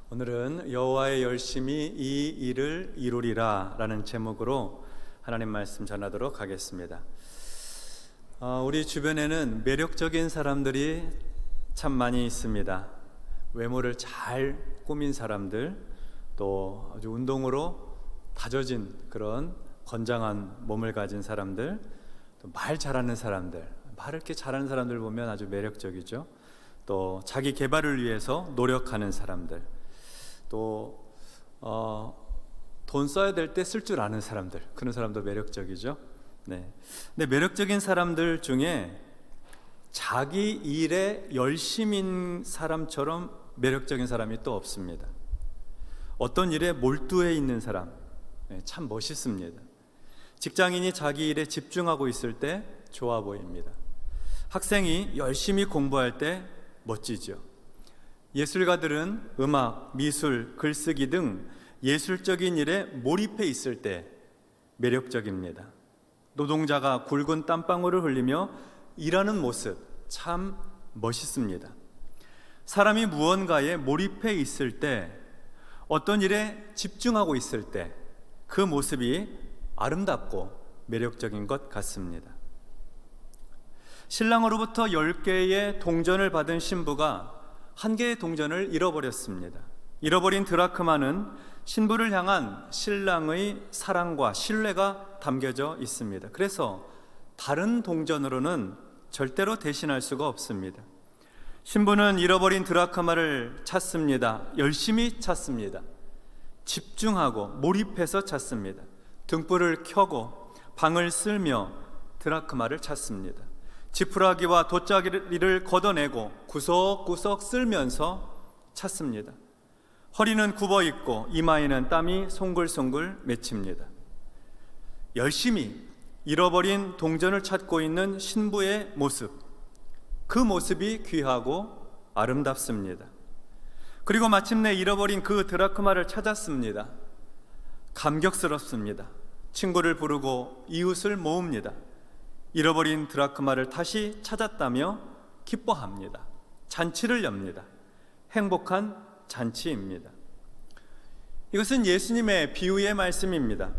오늘은 여호와의 열심히 이 일을 이루리라 라는 제목으로 하나님 말씀 전하도록 하겠습니다. 우리 주변에는 매력적인 사람들이 참 많이 있습니다. 외모를 잘 꾸민 사람들, 또 아주 운동으로 다져진 그런 건장한 몸을 가진 사람들, 또 말 잘하는 사람들, 말을 이렇게 잘하는 사람들 보면 아주 매력적이죠. 또 자기 개발을 위해서 노력하는 사람들, 또 돈 써야 될 때 쓸 줄 아는 사람들, 그런 사람도 매력적이죠. 네. 근데 매력적인 사람들 중에 자기 일에 열심인 사람처럼 매력적인 사람이 또 없습니다. 어떤 일에 몰두해 있는 사람, 참 멋있습니다. 직장인이 자기 일에 집중하고 있을 때 좋아 보입니다. 학생이 열심히 공부할 때 멋지죠. 예술가들은 음악, 미술, 글쓰기 등 예술적인 일에 몰입해 있을 때 매력적입니다. 노동자가 굵은 땀방울을 흘리며 일하는 모습 참 멋있습니다. 사람이 무언가에 몰입해 있을 때, 어떤 일에 집중하고 있을 때 그 모습이 아름답고 매력적인 것 같습니다. 신랑으로부터 10개의 동전을 받은 신부가 한 개의 동전을 잃어버렸습니다. 잃어버린 드라크마는 신부를 향한 신랑의 사랑과 신뢰가 담겨져 있습니다. 그래서 다른 동전으로는 절대로 대신할 수가 없습니다. 신부는 잃어버린 드라크마를 찾습니다. 열심히 찾습니다. 집중하고 몰입해서 찾습니다. 등불을 켜고 방을 쓸며 드라크마를 찾습니다. 지푸라기와 돗자리를 걷어내고 구석구석 쓸면서 찾습니다. 허리는 굽어있고 이마에는 땀이 송글송글 맺힙니다. 열심히 잃어버린 동전을 찾고 있는 신부의 모습, 그 모습이 귀하고 아름답습니다. 그리고 마침내 잃어버린 그 드라크마를 찾았습니다. 감격스럽습니다. 친구를 부르고 이웃을 모읍니다. 잃어버린 드라크마를 다시 찾았다며 기뻐합니다. 잔치를 엽니다. 행복한 잔치입니다. 이것은 예수님의 비유의 말씀입니다.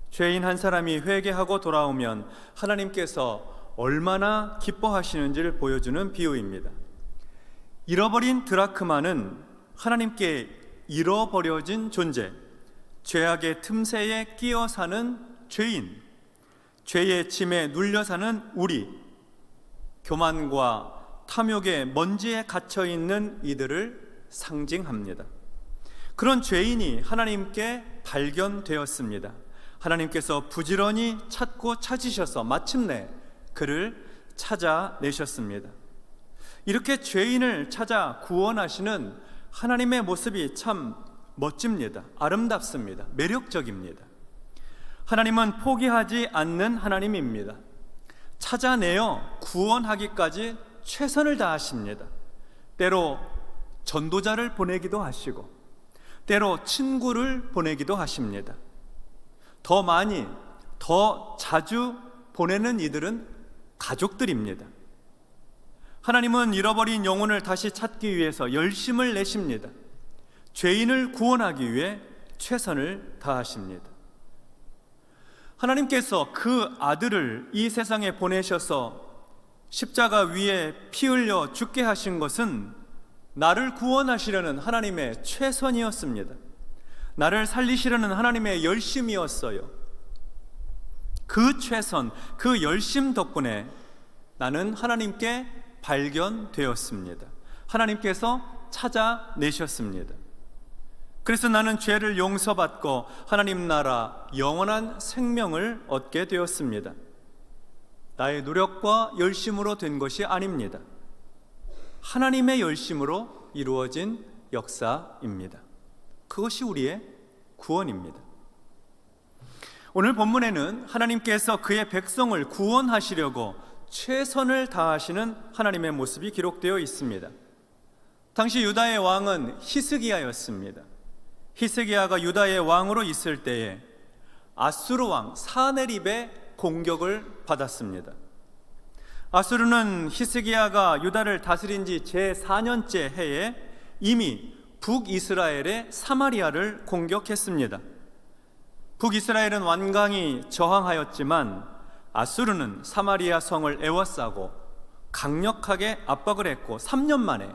죄인 한 사람이 회개하고 돌아오면 하나님께서 얼마나 기뻐하시는지를 보여주는 비유입니다. 잃어버린 드라크마는 하나님께 잃어버려진 존재, 죄악의 틈새에 끼어 사는 죄인, 죄의 짐에 눌려 사는 우리, 교만과 탐욕의 먼지에 갇혀 있는 이들을 상징합니다. 그런 죄인이 하나님께 발견되었습니다. 하나님께서 부지런히 찾고 찾으셔서 마침내 그를 찾아내셨습니다. 이렇게 죄인을 찾아 구원하시는 하나님의 모습이 참 멋집니다. 아름답습니다. 매력적입니다. 하나님은 포기하지 않는 하나님입니다. 찾아내어 구원하기까지 최선을 다하십니다. 때로 전도자를 보내기도 하시고, 때로 친구를 보내기도 하십니다. 더 많이, 더 자주 보내는 이들은 가족들입니다. 하나님은 잃어버린 영혼을 다시 찾기 위해서 열심을 내십니다. 죄인을 구원하기 위해 최선을 다하십니다. 하나님께서 그 아들을 이 세상에 보내셔서 십자가 위에 피 흘려 죽게 하신 것은 나를 구원하시려는 하나님의 최선이었습니다. 나를 살리시려는 하나님의 열심이었어요. 그 최선, 그 열심 덕분에 나는 하나님께 발견되었습니다. 하나님께서 찾아내셨습니다. 그래서 나는 죄를 용서받고 하나님 나라 영원한 생명을 얻게 되었습니다. 나의 노력과 열심으로 된 것이 아닙니다. 하나님의 열심으로 이루어진 역사입니다. 그것이 우리의 구원입니다. 오늘 본문에는 하나님께서 그의 백성을 구원하시려고 최선을 다하시는 하나님의 모습이 기록되어 있습니다. 당시 유다의 왕은 히스기야였습니다. 히스기야가 유다의 왕으로 있을 때에 아수르 왕 사네립의 공격을 받았습니다. 아수르는 히스기야가 유다를 다스린 지 제4년째 해에 이미 북이스라엘의 사마리아를 공격했습니다. 북이스라엘은 완강히 저항하였지만 아수르는 사마리아 성을 에워싸고 강력하게 압박을 했고 3년 만에,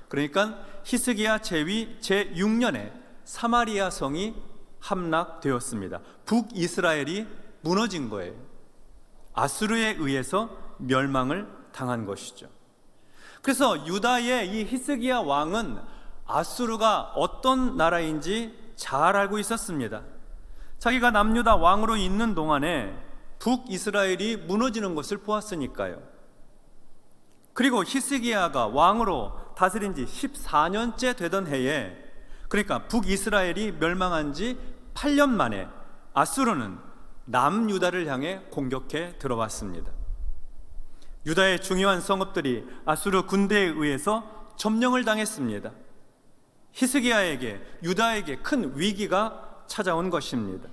그러니까 히스기야 제위 제6년에 사마리아 성이 함락되었습니다. 북이스라엘이 무너진 거예요. 아수르에 의해서 멸망을 당한 것이죠. 그래서 유다의 이 히스기야 왕은 아수르가 어떤 나라인지 잘 알고 있었습니다. 자기가 남유다 왕으로 있는 동안에 북이스라엘이 무너지는 것을 보았으니까요. 그리고 히스기야가 왕으로 다스린 지 14년째 되던 해에, 그러니까 북이스라엘이 멸망한 지 8년 만에 아수르는 남유다를 향해 공격해 들어왔습니다. 유다의 중요한 성읍들이 아수르 군대에 의해서 점령을 당했습니다. 히스기야에게, 유다에게 큰 위기가 찾아온 것입니다.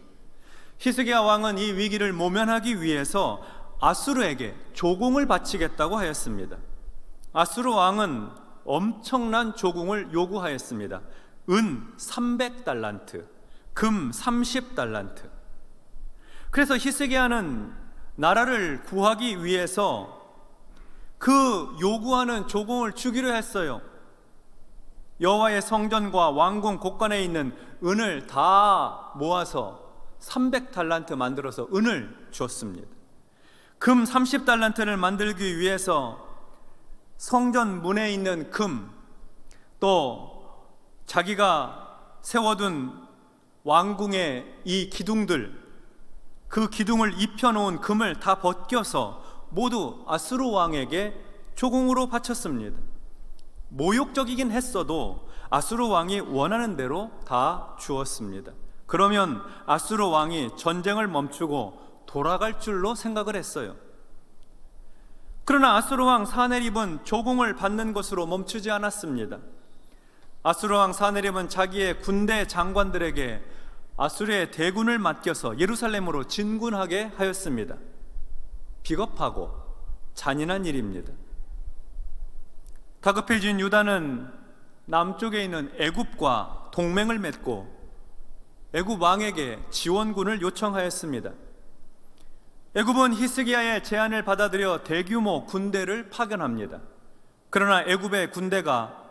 히스기야 왕은 이 위기를 모면하기 위해서 아수르에게 조공을 바치겠다고 하였습니다. 아수르 왕은 엄청난 조공을 요구하였습니다. 은 300달란트, 금 30달란트. 그래서 히스기야는 나라를 구하기 위해서 그 요구하는 조공을 주기로 했어요. 여호와의 성전과 왕궁 곳간에 있는 은을 다 모아서 300달란트 만들어서 은을 주었습니다. 금 30달란트를 만들기 위해서 성전 문에 있는 금, 또 자기가 세워둔 왕궁의 이 기둥들, 그 기둥을 입혀놓은 금을 다 벗겨서 모두 아수르 왕에게 조공으로 바쳤습니다. 모욕적이긴 했어도 아수르 왕이 원하는 대로 다 주었습니다. 그러면 아수르 왕이 전쟁을 멈추고 돌아갈 줄로 생각을 했어요. 그러나 아수르 왕 사네립은 조공을 받는 것으로 멈추지 않았습니다. 아수르 왕 사네립은 자기의 군대 장관들에게 아수르의 대군을 맡겨서 예루살렘으로 진군하게 하였습니다. 비겁하고 잔인한 일입니다. 다급해진 유다는 남쪽에 있는 애굽과 동맹을 맺고 애굽 왕에게 지원군을 요청하였습니다. 애굽은 히스기야의 제안을 받아들여 대규모 군대를 파견합니다. 그러나 애굽의 군대가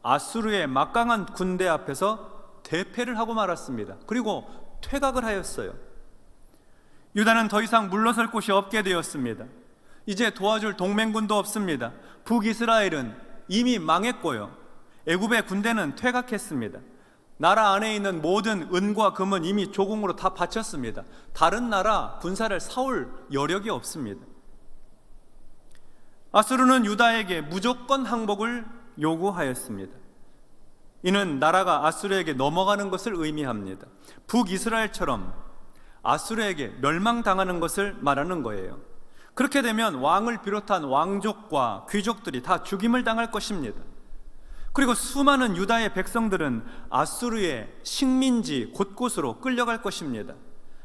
아수르의 막강한 군대 앞에서 대패를 하고 말았습니다. 그리고 퇴각을 하였어요. 유다는 더 이상 물러설 곳이 없게 되었습니다. 이제 도와줄 동맹군도 없습니다. 북이스라엘은 이미 망했고요, 애굽의 군대는 퇴각했습니다. 나라 안에 있는 모든 은과 금은 이미 조공으로 다 바쳤습니다. 다른 나라 군사를 사올 여력이 없습니다. 아수르는 유다에게 무조건 항복을 요구하였습니다. 이는 나라가 아수르에게 넘어가는 것을 의미합니다. 북이스라엘처럼 아수르에게 멸망당하는 것을 말하는 거예요. 그렇게 되면 왕을 비롯한 왕족과 귀족들이 다 죽임을 당할 것입니다. 그리고 수많은 유다의 백성들은 아수르의 식민지 곳곳으로 끌려갈 것입니다.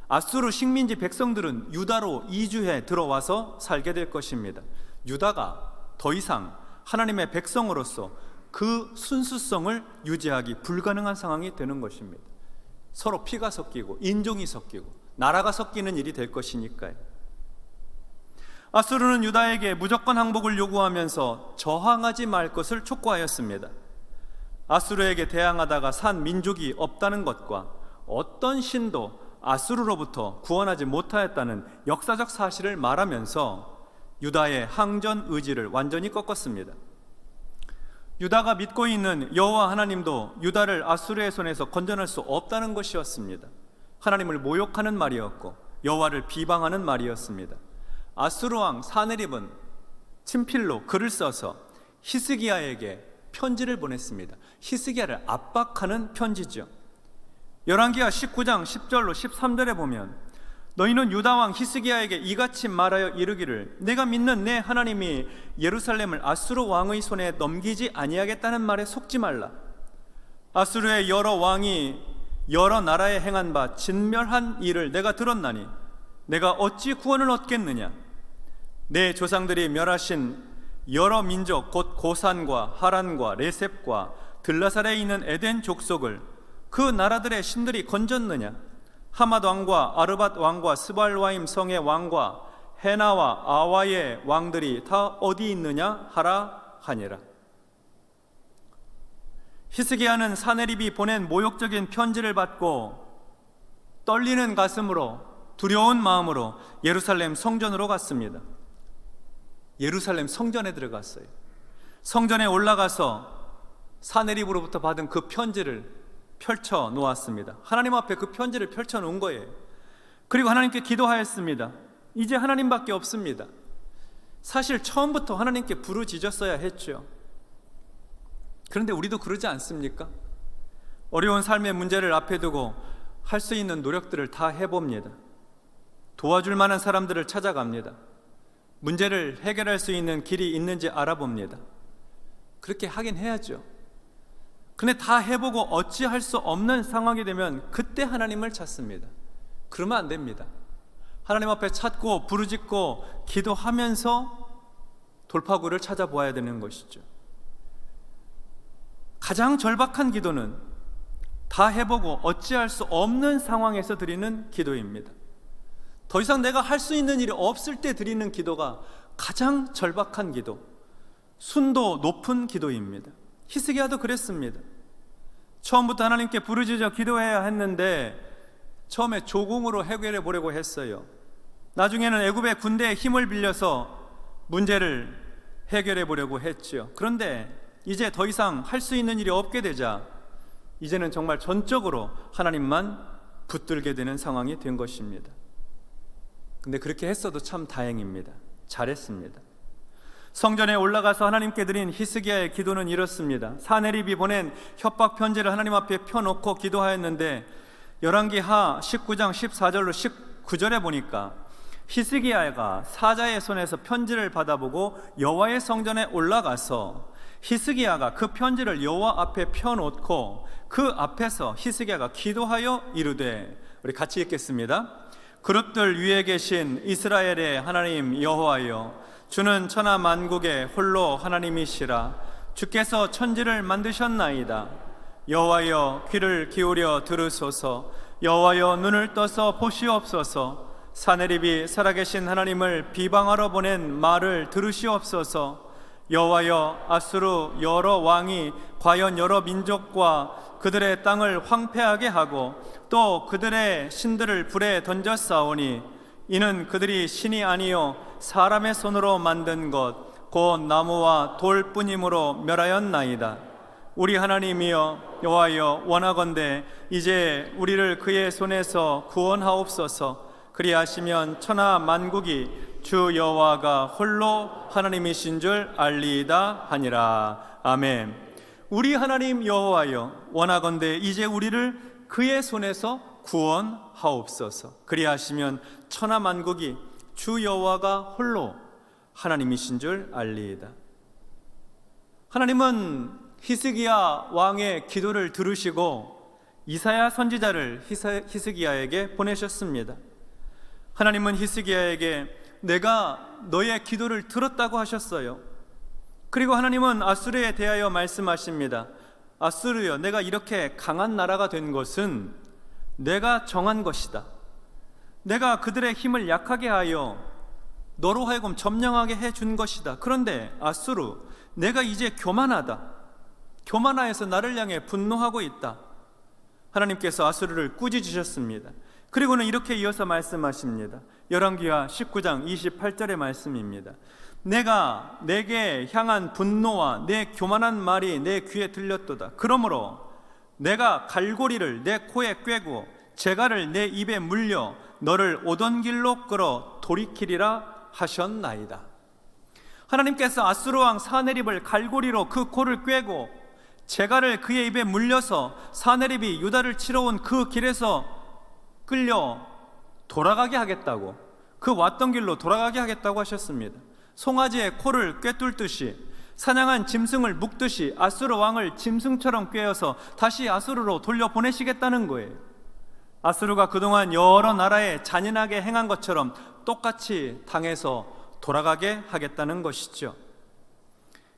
아수르 식민지 백성들은 유다로 이주해 들어와서 살게 될 것입니다. 유다가 더 이상 하나님의 백성으로서 그 순수성을 유지하기 불가능한 상황이 되는 것입니다. 서로 피가 섞이고 인종이 섞이고 나라가 섞이는 일이 될 것이니까요. 아수르는 유다에게 무조건 항복을 요구하면서 저항하지 말 것을 촉구하였습니다. 아수르에게 대항하다가 산 민족이 없다는 것과 어떤 신도 아수르로부터 구원하지 못하였다는 역사적 사실을 말하면서 유다의 항전 의지를 완전히 꺾었습니다. 유다가 믿고 있는 여호와 하나님도 유다를 아수르의 손에서 건져낼 수 없다는 것이었습니다. 하나님을 모욕하는 말이었고 여호와를 비방하는 말이었습니다. 아수르 왕 사네립은 친필로 글을 써서 히스기야에게 편지를 보냈습니다. 히스기야를 압박하는 편지죠. 열왕기하 19장 10절로 13절에 보면 너희는 유다 왕 히스기야에게 이같이 말하여 이르기를 내가 믿는 내 하나님이 예루살렘을 아수르 왕의 손에 넘기지 아니하겠다는 말에 속지 말라. 아수르의 여러 왕이 여러 나라에 행한 바 진멸한 일을 내가 들었나니 내가 어찌 구원을 얻겠느냐. 내 조상들이 멸하신 여러 민족 곧 고산과 하란과 레셉과 들라살에 있는 에덴 족속을 그 나라들의 신들이 건졌느냐? 하맛 왕과 아르밧 왕과 스발와임 성의 왕과 헤나와 아와의 왕들이 다 어디 있느냐 하라 하니라. 히스기야는 사네립이 보낸 모욕적인 편지를 받고 떨리는 가슴으로 두려운 마음으로 예루살렘 성전으로 갔습니다. 예루살렘 성전에 들어갔어요. 성전에 올라가서 사네립으로부터 받은 그 편지를 펼쳐 놓았습니다. 하나님 앞에 그 편지를 펼쳐 놓은 거예요. 그리고 하나님께 기도하였습니다. 이제 하나님밖에 없습니다. 사실 처음부터 하나님께 부르짖었어야 했죠. 그런데 우리도 그러지 않습니까? 어려운 삶의 문제를 앞에 두고 할 수 있는 노력들을 다 해봅니다. 도와줄 만한 사람들을 찾아갑니다. 문제를 해결할 수 있는 길이 있는지 알아봅니다. 그렇게 하긴 해야죠. 근데 다 해보고 어찌할 수 없는 상황이 되면 그때 하나님을 찾습니다. 그러면 안 됩니다. 하나님 앞에 찾고 부르짖고 기도하면서 돌파구를 찾아보아야 되는 것이죠. 가장 절박한 기도는 다 해보고 어찌할 수 없는 상황에서 드리는 기도입니다. 더 이상 내가 할 수 있는 일이 없을 때 드리는 기도가 가장 절박한 기도, 순도 높은 기도입니다. 히스기야도 그랬습니다. 처음부터 하나님께 부르짖어 기도해야 했는데 처음에 조공으로 해결해 보려고 했어요. 나중에는 애굽의 군대의 힘을 빌려서 문제를 해결해 보려고 했죠. 그런데 이제 더 이상 할 수 있는 일이 없게 되자 이제는 정말 전적으로 하나님만 붙들게 되는 상황이 된 것입니다. 근데 그렇게 했어도 참 다행입니다. 잘했습니다. 성전에 올라가서 하나님께 드린 히스기야의 기도는 이렇습니다. 사네립이 보낸 협박 편지를 하나님 앞에 펴놓고 기도하였는데 열왕기하 19장 14절로 19절에 보니까 히스기야가 사자의 손에서 편지를 받아보고 여호와의 성전에 올라가서 히스기야가 그 편지를 여호와 앞에 펴놓고 그 앞에서 히스기야가 기도하여 이르되, 우리 같이 읽겠습니다. 그룹들 위에 계신 이스라엘의 하나님 여호와여, 주는 천하 만국의 홀로 하나님이시라. 주께서 천지를 만드셨나이다. 여호와여, 귀를 기울여 들으소서. 여호와여, 눈을 떠서 보시옵소서. 사네립이 살아계신 하나님을 비방하러 보낸 말을 들으시옵소서. 여호와여, 아수르 여러 왕이 과연 여러 민족과 그들의 땅을 황폐하게 하고 또 그들의 신들을 불에 던졌사오니 이는 그들이 신이 아니요 사람의 손으로 만든 것 곧 나무와 돌뿐이므로 멸하였나이다. 우리 하나님이여 여호와여, 원하건대 이제 우리를 그의 손에서 구원하옵소서. 그리하시면 천하 만국이 주 여호와가 홀로 하나님이신 줄 알리이다 하니라. 아멘. 우리 하나님 여호와여, 원하건대 이제 우리를 그의 손에서 구원하옵소서. 그리하시면 천하 만국이 주 여호와가 홀로 하나님이신 줄 알리이다. 하나님은 히스기야 왕의 기도를 들으시고 이사야 선지자를 히스기야에게 보내셨습니다. 하나님은 히스기야에게 내가 너의 기도를 들었다고 하셨어요. 그리고 하나님은 아수르에 대하여 말씀하십니다. 아수르여, 내가 이렇게 강한 나라가 된 것은 내가 정한 것이다. 내가 그들의 힘을 약하게 하여 너로 하여금 점령하게 해준 것이다. 그런데 아수르, 내가 이제 교만하다. 교만하여서 나를 향해 분노하고 있다. 하나님께서 아수르를 꾸짖으셨습니다. 그리고는 이렇게 이어서 말씀하십니다. 열왕기하 19장 28절의 말씀입니다. 내가 내게 향한 분노와 내 교만한 말이 내 귀에 들렸도다. 그러므로 내가 갈고리를 내 코에 꿰고 재갈을 내 입에 물려 너를 오던 길로 끌어 돌이키리라 하셨나이다. 하나님께서 아수르 왕 사네립을 갈고리로 그 코를 꿰고 재갈을 그의 입에 물려서 사네립이 유다를 치러 온 그 길에서 끌려 돌아가게 하겠다고, 그 왔던 길로 돌아가게 하겠다고 하셨습니다. 송아지의 코를 꿰뚫듯이, 사냥한 짐승을 묶듯이 아수르 왕을 짐승처럼 꿰어서 다시 아수르로 돌려보내시겠다는 거예요. 아수르가 그동안 여러 나라에 잔인하게 행한 것처럼 똑같이 당해서 돌아가게 하겠다는 것이죠.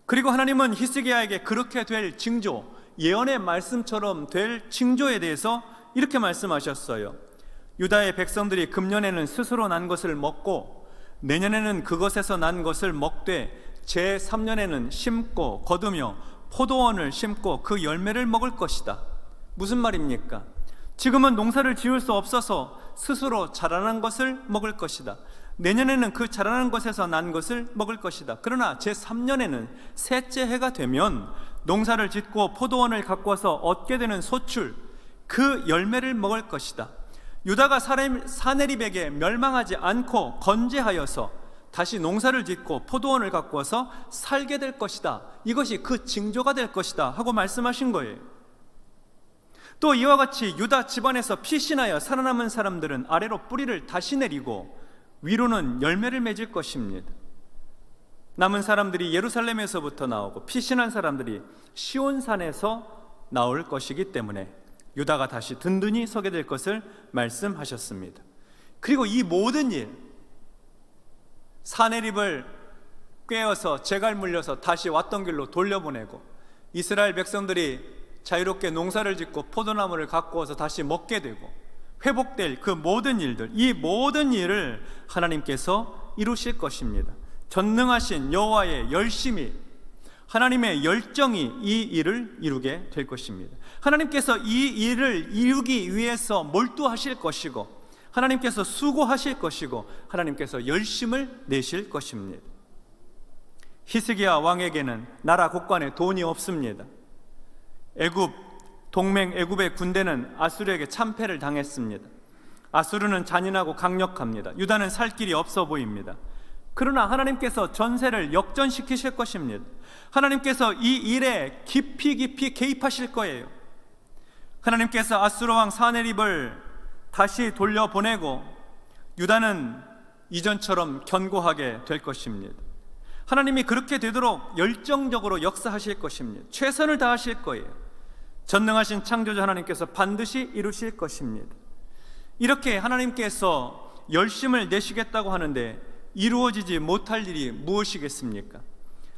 그리고 하나님은 히스기야에게 그렇게 될 징조, 예언의 말씀처럼 될 징조에 대해서 이렇게 말씀하셨어요. 유다의 백성들이 금년에는 스스로 난 것을 먹고 내년에는 그것에서 난 것을 먹되 제3년에는 심고 거두며 포도원을 심고 그 열매를 먹을 것이다. 무슨 말입니까? 지금은 농사를 지을 수 없어서 스스로 자라난 것을 먹을 것이다. 내년에는 그 자라난 것에서 난 것을 먹을 것이다. 그러나 제3년에는 셋째 해가 되면 농사를 짓고 포도원을 가꾸어서 얻게 되는 소출, 그 열매를 먹을 것이다. 유다가 사내립에게 멸망하지 않고 건재하여서 다시 농사를 짓고 포도원을 가꾸어서 살게 될 것이다. 이것이 그 징조가 될 것이다 하고 말씀하신 거예요. 또 이와 같이 유다 집안에서 피신하여 살아남은 사람들은 아래로 뿌리를 다시 내리고 위로는 열매를 맺을 것입니다. 남은 사람들이 예루살렘에서부터 나오고 피신한 사람들이 시온산에서 나올 것이기 때문에 유다가 다시 든든히 서게 될 것을 말씀하셨습니다. 그리고 이 모든 일, 사내립을 꿰어서 재갈 물려서 다시 왔던 길로 돌려보내고 이스라엘 백성들이 자유롭게 농사를 짓고 포도나무를 가꾸어서 다시 먹게 되고 회복될 그 모든 일들, 이 모든 일을 하나님께서 이루실 것입니다. 전능하신 여호와의 열심이, 하나님의 열정이 이 일을 이루게 될 것입니다. 하나님께서 이 일을 이루기 위해서 몰두하실 것이고 하나님께서 수고하실 것이고 하나님께서 열심을 내실 것입니다. 히스기야 왕에게는 나라 곳간에 돈이 없습니다. 동맹 애굽의 군대는 아수르에게 참패를 당했습니다. 아수르는 잔인하고 강력합니다. 유다는 살 길이 없어 보입니다. 그러나 하나님께서 전세를 역전시키실 것입니다. 하나님께서 이 일에 깊이 개입하실 거예요. 하나님께서 아수르 왕 사내립을 다시 돌려보내고 유다는 이전처럼 견고하게 될 것입니다. 하나님이 그렇게 되도록 열정적으로 역사하실 것입니다. 최선을 다하실 거예요. 전능하신 창조주 하나님께서 반드시 이루실 것입니다. 이렇게 하나님께서 열심을 내시겠다고 하는데 이루어지지 못할 일이 무엇이겠습니까?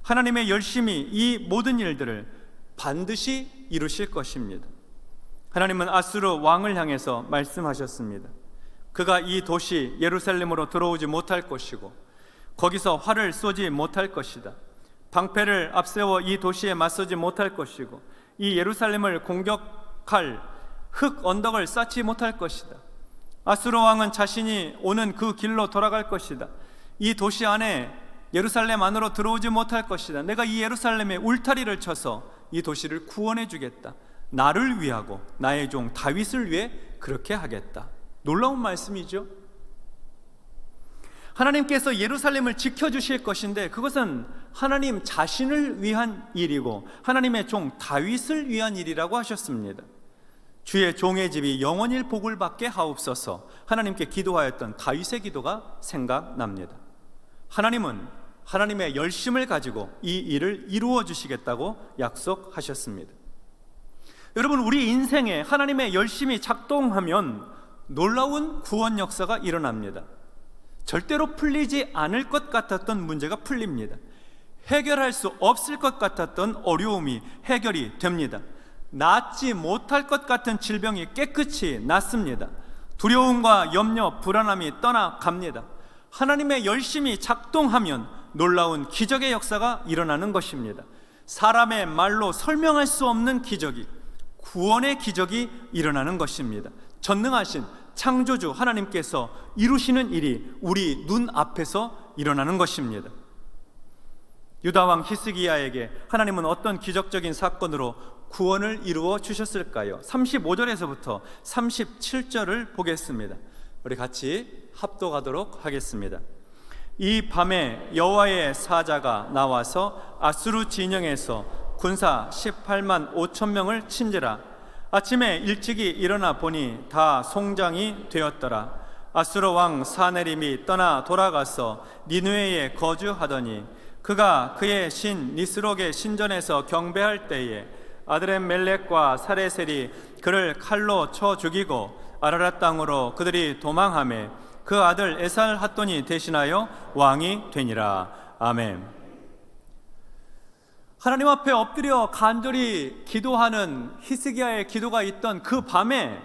하나님의 열심이 이 모든 일들을 반드시 이루실 것입니다. 하나님은 아수르 왕을 향해서 말씀하셨습니다. 그가 이 도시 예루살렘으로 들어오지 못할 것이고 거기서 활을 쏘지 못할 것이다. 방패를 앞세워 이 도시에 맞서지 못할 것이고 이 예루살렘을 공격할 흙 언덕을 쌓지 못할 것이다. 아수르 왕은 자신이 오는 그 길로 돌아갈 것이다. 이 도시 안에 예루살렘 안으로 들어오지 못할 것이다. 내가 이 예루살렘에 울타리를 쳐서 이 도시를 구원해 주겠다. 나를 위하고 나의 종 다윗을 위해 그렇게 하겠다. 놀라운 말씀이죠. 하나님께서 예루살렘을 지켜주실 것인데 그것은 하나님 자신을 위한 일이고 하나님의 종 다윗을 위한 일이라고 하셨습니다. 주의 종의 집이 영원히 복을 받게 하옵소서 하나님께 기도하였던 다윗의 기도가 생각납니다. 하나님은 하나님의 열심을 가지고 이 일을 이루어 주시겠다고 약속하셨습니다. 여러분, 우리 인생에 하나님의 열심이 작동하면 놀라운 구원 역사가 일어납니다. 절대로 풀리지 않을 것 같았던 문제가 풀립니다. 해결할 수 없을 것 같았던 어려움이 해결이 됩니다. 낫지 못할 것 같은 질병이 깨끗이 낫습니다. 두려움과 염려, 불안함이 떠나갑니다. 하나님의 열심이 작동하면 놀라운 기적의 역사가 일어나는 것입니다. 사람의 말로 설명할 수 없는 기적이, 구원의 기적이 일어나는 것입니다. 전능하신 창조주 하나님께서 이루시는 일이 우리 눈앞에서 일어나는 것입니다. 유다왕 히스기야에게 하나님은 어떤 기적적인 사건으로 구원을 이루어 주셨을까요? 35절에서부터 37절을 보겠습니다. 우리 같이 합독하도록 하겠습니다. 이 밤에 여호와의 사자가 나와서 아수르 진영에서 군사 18만 5천 명을 친지라. 아침에 일찍이 일어나 보니 다 송장이 되었더라. 아수르 왕 사네림이 떠나 돌아가서 니느웨에 거주하더니 그가 그의 신 니스록의 신전에서 경배할 때에 아드렛멜렉과 사레셀이 그를 칼로 쳐 죽이고 아라랏 땅으로 그들이 도망하매 그 아들 에살핫돈이 대신하여 왕이 되니라. 아멘. 하나님 앞에 엎드려 간절히 기도하는 히스기야의 기도가 있던 그 밤에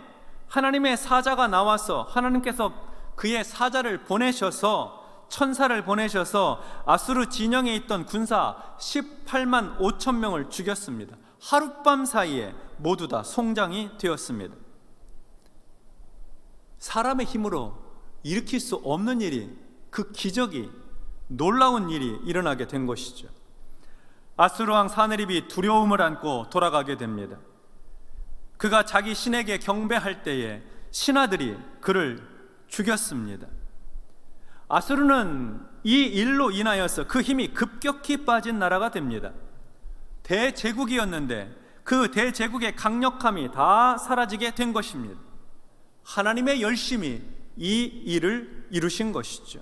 하나님의 사자가 나와서 하나님께서 그의 사자를 보내셔서 천사를 보내셔서 아수르 진영에 있던 군사 18만 5천 명을 죽였습니다. 하룻밤 사이에 모두 다 송장이 되었습니다. 사람의 힘으로 일으킬 수 없는 일이, 그 기적이, 놀라운 일이 일어나게 된 것이죠. 아수르 왕 사네립이 두려움을 안고 돌아가게 됩니다. 그가 자기 신에게 경배할 때에 신하들이 그를 죽였습니다. 아수르는 이 일로 인하여서 그 힘이 급격히 빠진 나라가 됩니다. 대제국이었는데 그 대제국의 강력함이 다 사라지게 된 것입니다. 하나님의 열심이 이 일을 이루신 것이죠.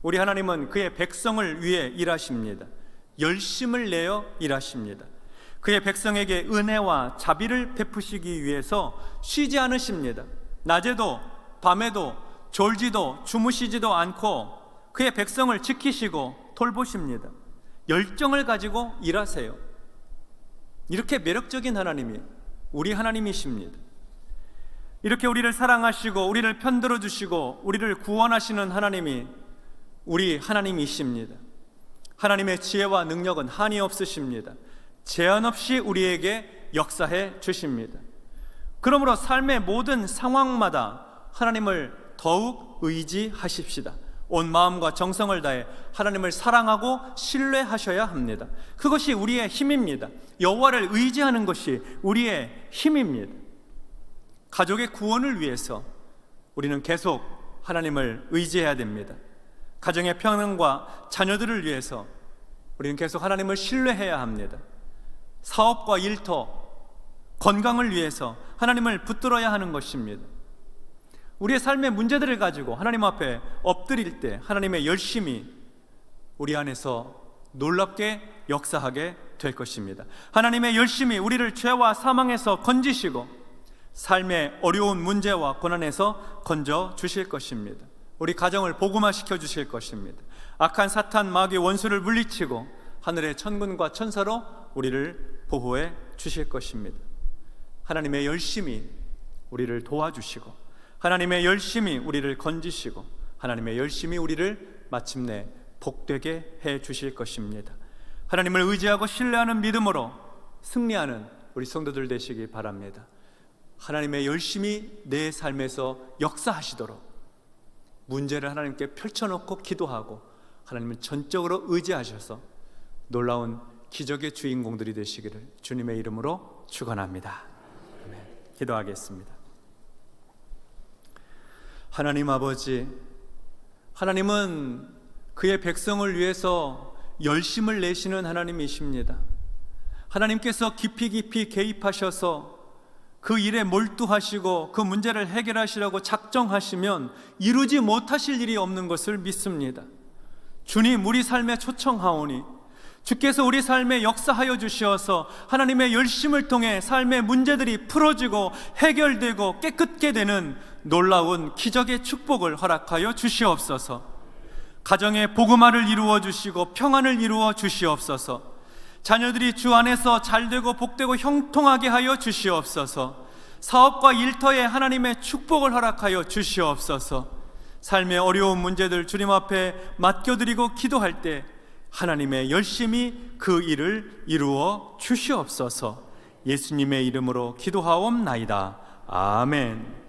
우리 하나님은 그의 백성을 위해 일하십니다. 열심을 내어 일하십니다. 그의 백성에게 은혜와 자비를 베푸시기 위해서 쉬지 않으십니다. 낮에도 밤에도 졸지도 주무시지도 않고 그의 백성을 지키시고 돌보십니다. 열정을 가지고 일하세요. 이렇게 매력적인 하나님이 우리 하나님이십니다. 이렇게 우리를 사랑하시고 우리를 편들어 주시고 우리를 구원하시는 하나님이 우리 하나님이십니다. 하나님의 지혜와 능력은 한이 없으십니다. 제한 없이 우리에게 역사해 주십니다. 그러므로 삶의 모든 상황마다 하나님을 더욱 의지하십시다. 온 마음과 정성을 다해 하나님을 사랑하고 신뢰하셔야 합니다. 그것이 우리의 힘입니다. 여호와를 의지하는 것이 우리의 힘입니다. 가족의 구원을 위해서 우리는 계속 하나님을 의지해야 됩니다. 가정의 평안과 자녀들을 위해서 우리는 계속 하나님을 신뢰해야 합니다. 사업과 일터, 건강을 위해서 하나님을 붙들어야 하는 것입니다. 우리의 삶의 문제들을 가지고 하나님 앞에 엎드릴 때 하나님의 열심이 우리 안에서 놀랍게 역사하게 될 것입니다. 하나님의 열심이 우리를 죄와 사망에서 건지시고 삶의 어려운 문제와 고난에서 건져 주실 것입니다. 우리 가정을 복음화시켜 주실 것입니다. 악한 사탄 마귀 원수를 물리치고 하늘의 천군과 천사로 우리를 보호해 주실 것입니다. 하나님의 열심이 우리를 도와주시고 하나님의 열심이 우리를 건지시고 하나님의 열심이 우리를 마침내 복되게 해 주실 것입니다. 하나님을 의지하고 신뢰하는 믿음으로 승리하는 우리 성도들 되시기 바랍니다. 하나님의 열심이 내 삶에서 역사하시도록 문제를 하나님께 펼쳐놓고 기도하고 하나님을 전적으로 의지하셔서 놀라운 기적의 주인공들이 되시기를 주님의 이름으로 축원합니다. 아멘. 기도하겠습니다. 하나님 아버지, 하나님은 그의 백성을 위해서 열심을 내시는 하나님이십니다. 하나님께서 깊이 개입하셔서 그 일에 몰두하시고 그 문제를 해결하시라고 작정하시면 이루지 못하실 일이 없는 것을 믿습니다. 주님, 우리 삶에 초청하오니 주께서 우리 삶에 역사하여 주시어서 하나님의 열심을 통해 삶의 문제들이 풀어지고 해결되고 깨끗게 되는 놀라운 기적의 축복을 허락하여 주시옵소서. 가정의 복음화를 이루어 주시고 평안을 이루어 주시옵소서. 자녀들이 주 안에서 잘되고 복되고 형통하게 하여 주시옵소서. 사업과 일터에 하나님의 축복을 허락하여 주시옵소서. 삶의 어려운 문제들 주님 앞에 맡겨드리고 기도할 때 하나님의 열심히 그 일을 이루어 주시옵소서. 예수님의 이름으로 기도하옵나이다. 아멘.